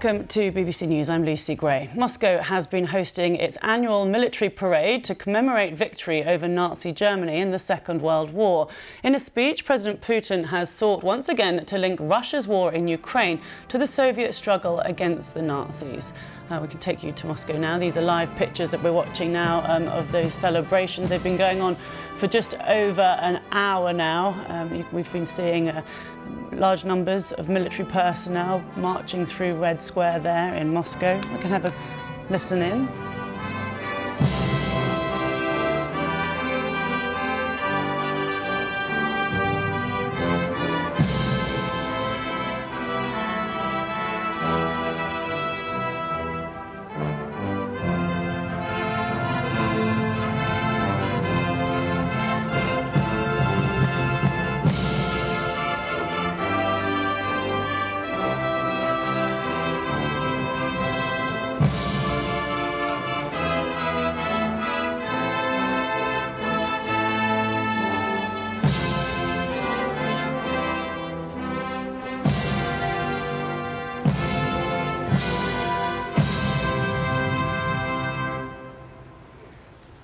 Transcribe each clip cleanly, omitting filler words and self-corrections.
Welcome to BBC News, I'm Lucy Gray. Moscow has been hosting its annual military parade to commemorate victory over Nazi Germany in the Second World War. In a speech, President Putin has sought once again to link Russia's war in Ukraine to the Soviet struggle against the Nazis. We can take you to Moscow now. These are live pictures that we're watching now of those celebrations. They've been going on for just over an hour now. We've been seeing large numbers of military personnel marching through Red Square there in Moscow. We can have a listen in.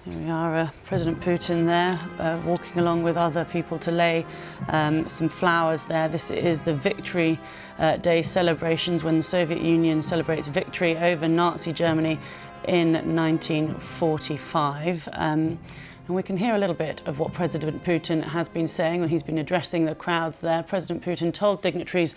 Here we are, President Putin there, walking along with other people to lay some flowers there. This is the Victory Day celebrations when the Soviet Union celebrates victory over Nazi Germany in 1945. And we can hear a little bit of what President Putin has been saying when he's been addressing the crowds there. President Putin told dignitaries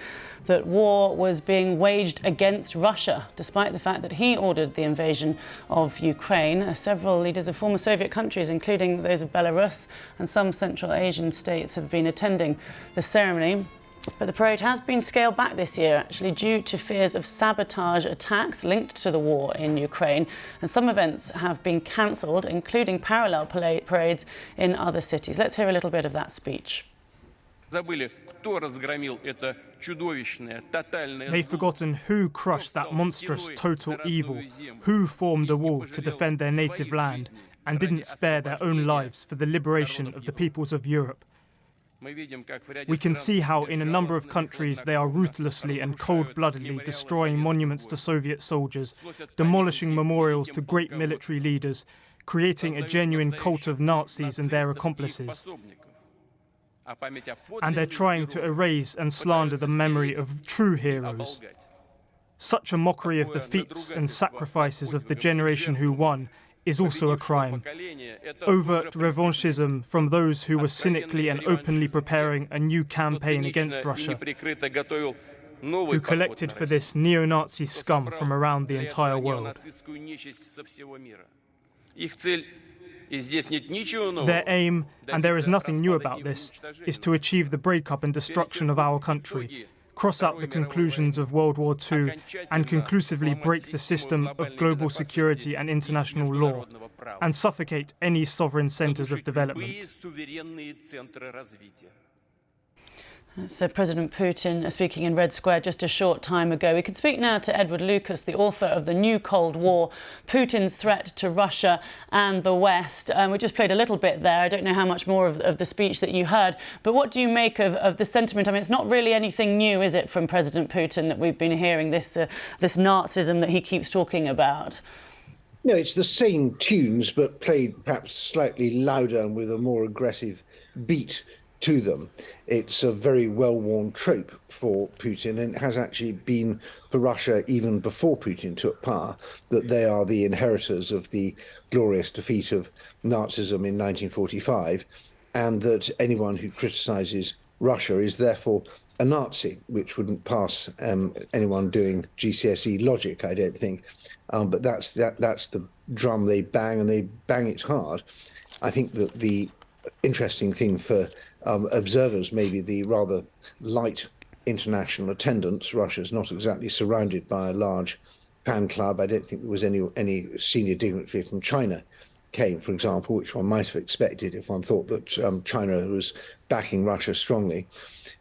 that war was being waged against Russia, despite the fact that he ordered the invasion of Ukraine. Several leaders of former Soviet countries, including those of Belarus and some Central Asian states, have been attending the ceremony. But the parade has been scaled back this year, actually, due to fears of sabotage attacks linked to the war in Ukraine. And some events have been cancelled, including parallel parades in other cities. Let's hear a little bit of that speech. They've forgotten who crushed that monstrous total evil, who formed a wall to defend their native land, and didn't spare their own lives for the liberation of the peoples of Europe. We can see how in a number of countries they are ruthlessly and cold-bloodedly destroying monuments to Soviet soldiers, demolishing memorials to great military leaders, creating a genuine cult of Nazis and their accomplices. And they're trying to erase and slander the memory of true heroes. Such a mockery of the feats and sacrifices of the generation who won is also a crime. Overt revanchism from those who were cynically and openly preparing a new campaign against Russia, who collected for this neo-Nazi scum from around the entire world. Their aim, and there is nothing new about this, is to achieve the breakup and destruction of our country, cross out the conclusions of World War II and conclusively break the system of global security and international law, and suffocate any sovereign centres of development. So President Putin speaking in Red Square just a short time ago. We could speak now to Edward Lucas, the author of The New Cold War, Putin's Threat to Russia and the West. We just played a little bit there. I don't know how much more of the speech that you heard, but what do you make of the sentiment? I mean, it's not really anything new, is it, from President Putin that we've been hearing, this Nazism that he keeps talking about? No, it's the same tunes, but played perhaps slightly louder and with a more aggressive beat to them. It's a very well-worn trope for Putin, and it has actually been for Russia even before Putin took power, that they are the inheritors of the glorious defeat of Nazism in 1945, and that anyone who criticizes Russia is therefore a Nazi, which wouldn't pass anyone doing GCSE logic, I don't think. But that's the drum they bang, and they bang it hard. I think that the interesting thing for observers, maybe the rather light international attendance. Russia's not exactly surrounded by a large fan club. I don't think there was any senior dignitary from China came, for example, which one might have expected if one thought that China was backing Russia strongly.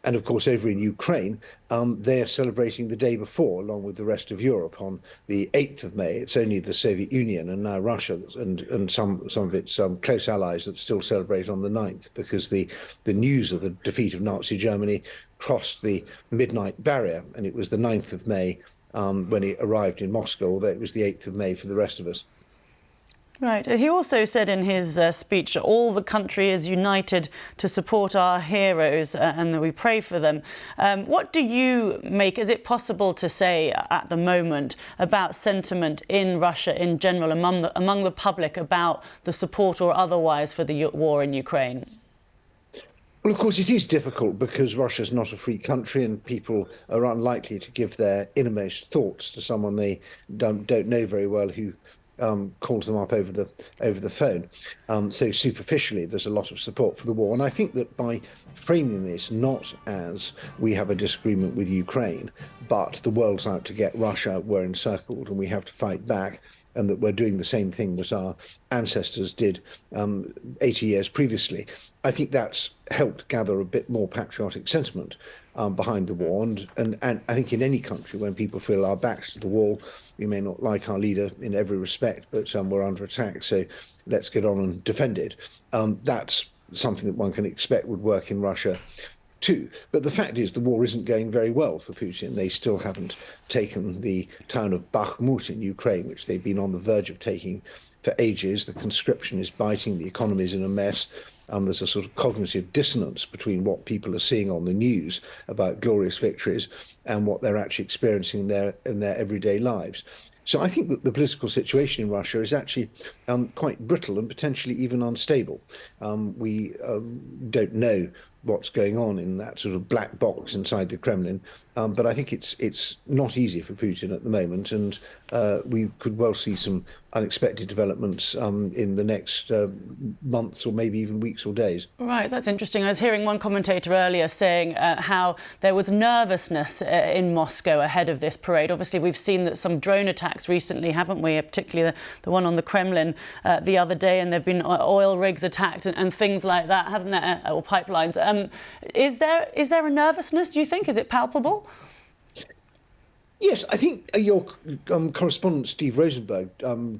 And of course, over in Ukraine, they are celebrating the day before, along with the rest of Europe, on the 8th of May. It's only the Soviet Union and now Russia and some of its close allies that still celebrate on the 9th, because the news of the defeat of Nazi Germany crossed the midnight barrier, and it was the 9th of May when he arrived in Moscow, although it was the 8th of May for the rest of us. Right. He also said in his speech, all the country is united to support our heroes and that we pray for them. What do you make? Is it possible to say at the moment about sentiment in Russia in general, among the public, about the support or otherwise for the war in Ukraine? Well, of course, it is difficult because Russia's not a free country and people are unlikely to give their innermost thoughts to someone they don't know very well who calls them up over the phone. So superficially, there's a lot of support for the war. And I think that by framing this not as we have a disagreement with Ukraine, but the world's out to get Russia, we're encircled and we have to fight back, and that we're doing the same thing that our ancestors did 80 years previously, I think that's helped gather a bit more patriotic sentiment behind the war. And I think in any country, when people feel our backs to the wall, we may not like our leader in every respect, but we're under attack, so let's get on and defend it. That's something that one can expect would work in Russia too. But the fact is the war isn't going very well for Putin. They still haven't taken the town of Bakhmut in Ukraine, which they've been on the verge of taking for ages. The conscription is biting, the economy is in a mess. There's a sort of cognitive dissonance between what people are seeing on the news about glorious victories and what they're actually experiencing in their everyday lives. So I think that the political situation in Russia is actually quite brittle and potentially even unstable. We don't know what's going on in that sort of black box inside the Kremlin, but I think it's not easy for Putin at the moment, and we could well see some unexpected developments in the next months or maybe even weeks or days. Right, that's interesting. I was hearing one commentator earlier saying how there was nervousness in Moscow ahead of this parade. Obviously, we've seen that some drone attacks recently, haven't we? Particularly the one on the Kremlin the other day, and there have been oil rigs attacked and things like that, haven't there? Or pipelines. Is there a nervousness, do you think? Is it palpable? Yes, I think your correspondent Steve Rosenberg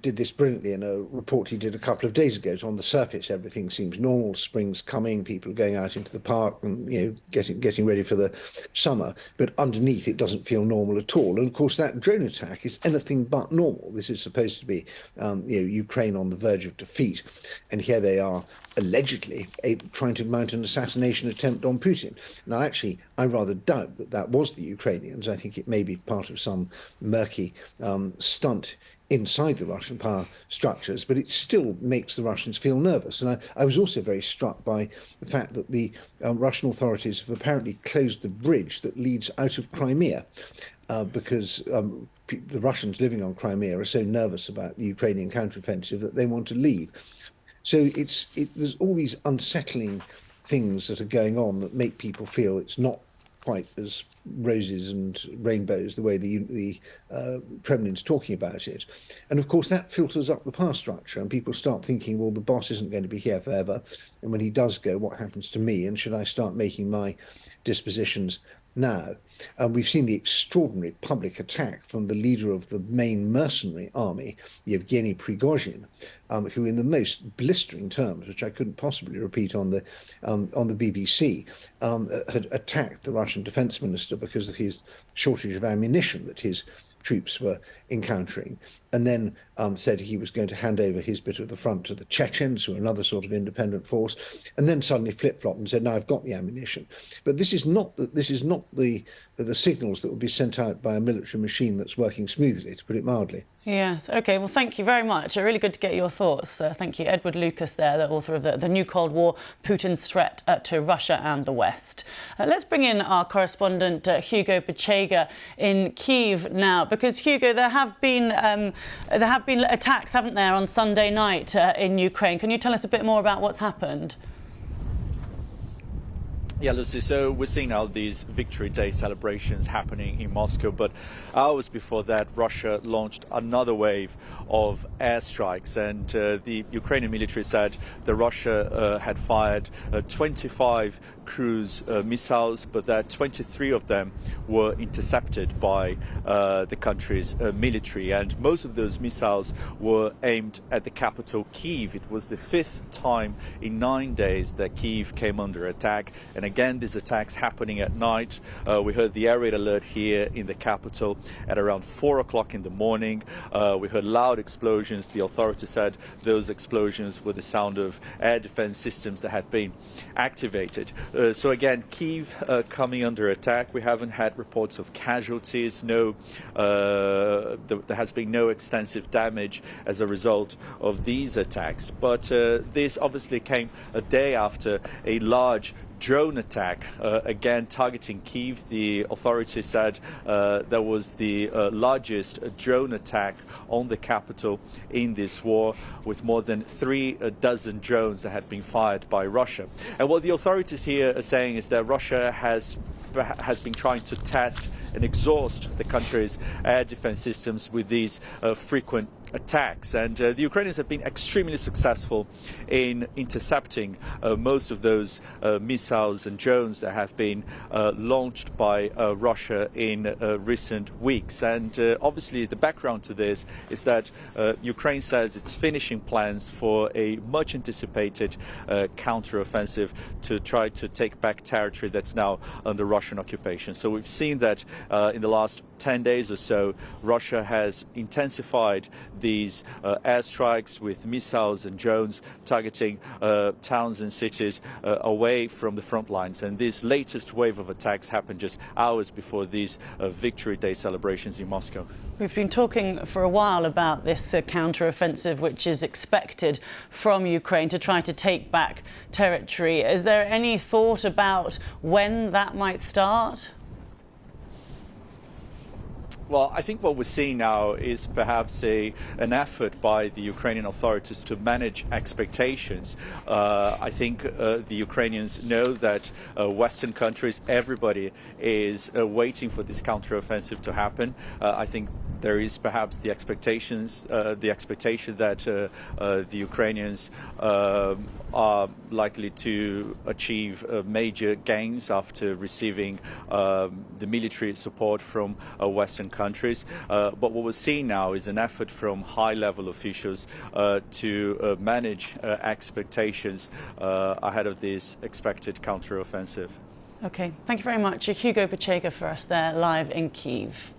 did this brilliantly in a report he did a couple of days ago. So on the surface, everything seems normal. Spring's coming, people are going out into the park and getting ready for the summer. But underneath, it doesn't feel normal at all. And of course, that drone attack is anything but normal. This is supposed to be Ukraine on the verge of defeat, and here they are, allegedly trying to mount an assassination attempt on Putin. Now, actually, I rather doubt that was the Ukrainians. I think it may be part of some murky stunt inside the Russian power structures, but it still makes the Russians feel nervous. And I was also very struck by the fact that the Russian authorities have apparently closed the bridge that leads out of Crimea because the Russians living on Crimea are so nervous about the Ukrainian counteroffensive that they want to leave. So there's all these unsettling things that are going on that make people feel it's not quite as roses and rainbows the way the Kremlin's talking about it. And of course, that filters up the power structure and people start thinking, well, the boss isn't going to be here forever. And when he does go, what happens to me? And should I start making my dispositions now? We've seen the extraordinary public attack from the leader of the main mercenary army, Yevgeny Prigozhin, who in the most blistering terms, which I couldn't possibly repeat on the BBC, had attacked the Russian defense minister because of his shortage of ammunition that his troops were encountering, and then said he was going to hand over his bit of the front to the Chechens, who are another sort of independent force, and then suddenly flip-flopped and said, "No, I've got the ammunition." But this is not the signals that would be sent out by a military machine that's working smoothly, to put it mildly. Yes. OK, well, thank you very much. Really good to get your thoughts. Thank you. Edward Lucas there, the author of the New Cold War, Putin's Threat to Russia and the West. Let's bring in our correspondent, Hugo Bachega in Kyiv now, because, Hugo, there have been attacks, haven't there, on Sunday night in Ukraine. Can you tell us a bit more about what's happened? Yeah, Lucy, so we're seeing now these Victory Day celebrations happening in Moscow, but hours before that, Russia launched another wave of airstrikes, and the Ukrainian military said that Russia had fired 25 cruise missiles, but that 23 of them were intercepted by the country's military, and most of those missiles were aimed at the capital, Kyiv. It was the 5th time in 9 days that Kyiv came under attack, and again, these attacks happening at night. We heard the air raid alert here in the capital at around 4 o'clock in the morning. We heard loud explosions. The authorities said those explosions were the sound of air defense systems that had been activated. So again, Kyiv coming under attack. We haven't had reports of casualties. There has been no extensive damage as a result of these attacks. But this obviously came a day after a large drone attack, again targeting Kyiv. The authorities said that was the largest drone attack on the capital in this war, with more than 3 dozen drones that had been fired by Russia. And what the authorities here are saying is that Russia has been trying to test and exhaust the country's air defense systems with these frequent attacks, and the Ukrainians have been extremely successful in intercepting most of those missiles and drones that have been launched by Russia in recent weeks. And obviously the background to this is that Ukraine says it's finishing plans for a much anticipated counteroffensive to try to take back territory that's now under Russian occupation. So we've seen that in the last 10 days or so, Russia has intensified these airstrikes with missiles and drones targeting towns and cities away from the front lines. And this latest wave of attacks happened just hours before these Victory Day celebrations in Moscow. We've been talking for a while about this counter-offensive which is expected from Ukraine to try to take back territory. Is there any thought about when that might start? Well, I think what we're seeing now is perhaps an effort by the Ukrainian authorities to manage expectations. I think the Ukrainians know that Western countries, everybody is waiting for this counteroffensive to happen. I think there is perhaps the expectation that the Ukrainians are likely to achieve major gains after receiving the military support from Western countries. But what we're seeing now is an effort from high-level officials to manage expectations ahead of this expected counteroffensive. Okay, thank you very much. Hugo Pacheco for us there live in Kyiv.